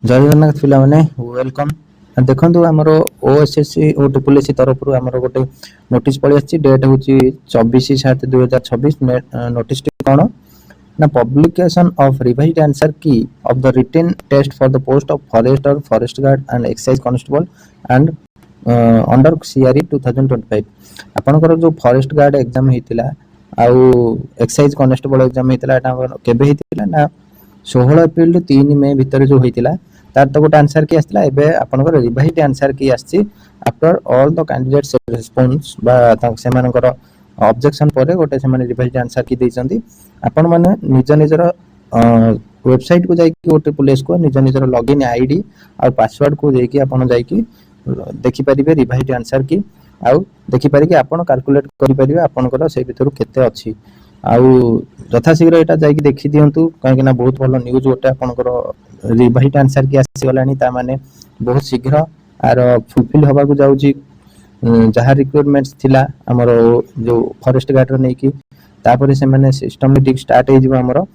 जय जगन्नाथ पिला माने वेलकम। देखो आमर ओएसएससी और ट्रिपलएससी तरफ आमर गोटे नोटिस पड़े आछि डेट हूँ 24/7/2026। नोटिस कौन ना publication of revised answer key of the written test for the post of forester forest guard and excise constable and under CRE 2025 आपनकर जो फॉरेस्ट गार्ड एग्जाम हेतिला आउ एक्साइज कांस्टेबल एग्जाम हेतिला एटा केबे हेतिला ना 16 एप्रिल रु 3 मई भितर जो होइतिला तार तो गोटे आंसर की आसला एबे आपनकर रिवाइज्ड आंसर की आछि after all the candidates response बा सेमानकर ऑब्जेक्शन पर गोटे से रिवाइज्ड आंसर की देइछंती आपण माने निज निजर वेबसाइट को जाई कि ओटे पुलिस को निज निजर लॉगिन आईडी और पासवर्ड को जाई कि आपण जाई कि देखि परिबे रिवाइज्ड आंसर की आउ देखि पारि कि आपण कैलकुलेट करि परिबे आपनकर से भितर केते अछि आउ यथाशीघ्र एटा जाई कि देखि दियंतु काहे ना बहुत भलो न्यूज गोटे आपनकर रिवाइज्ड आंसर की आसी गलानी ता माने बहुत शीघ्र आर फुलफिल होबा को जाउची जहाँ रिक्वायरमेंट्स थिला हमरो जो फॉरेस्ट गार्ड रो नै कि तापर से माने सिस्टमैटिक स्टार्ट हे जिवो हमरो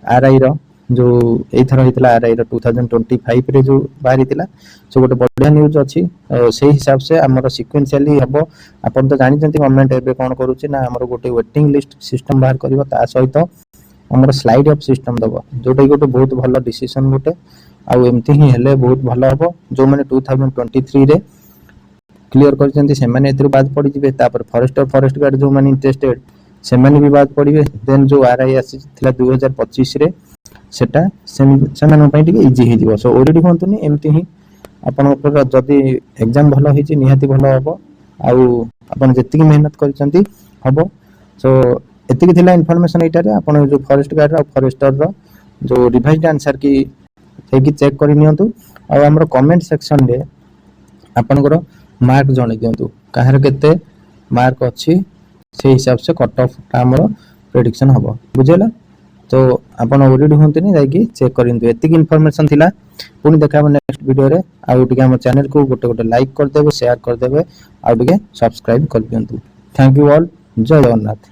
आरआई रो जो एथर हितला आरआई रो 2025 रे जो बाहरी थिला सो गोटे बढ़िया न्यूज अछि से हिसाब से हमरो सीक्वेंशियली हबो अपन तो जानि जंती गवर्नमेंट एबे कोन करूची ना हमरो गोटे वेटिंग लिस्ट सिस्टम बाहर करबो ता सहित हमरो स्लाइड अप सिस्टम दबो जोटे गोटे बहुत भलो डिसीजन गोटे आउ एमती ही हेले बहुत भलो हबो जो माने 2023 रे क्लियर करछंती से माने एथरु बाद पड़ी जिवे तापर फॉरेस्ट गार्ड जो माने इंटरेस्टेड से माने भी बाद पड़िबे देन जो आरआई आसी थिला 2025 रे सेटा से माने पई टिके इजी हे जिवो सो ऑलरेडी कोंतुनी एमती ही आपन ऊपर जदी एग्जाम भलो हिची निहाती भलो हबो आउ आपन जति मेहनत करछंती हबो सो एतिक थिला इन्फॉर्मेशन एटा रे आपन जो फॉरेस्ट गार्ड और फॉरेस्टर रो जो रिवाइज्ड आंसर की थेकी चेक करि नियंतु आ हमरो कमेंट सेक्शन रे आपन को मार्क जणे दियंतु काहर केते मार्क अछि से हिसाब से कट ऑफ हमरो प्रेडिक्शन हबो बुझेला तो आपन ऑलरेडी होंतनी जाई कि चेक करिंतु एतिक इन्फॉर्मेशन थिला पुनी देखाबो नेक्स्ट वीडियो रे आ टिके हमर चैनल को गोटे गोटे लाइक कर देबे शेयर कर देबे आ टिके सब्सक्राइब कर दियंतु थैंक यू ऑल जय जगन्नाथ।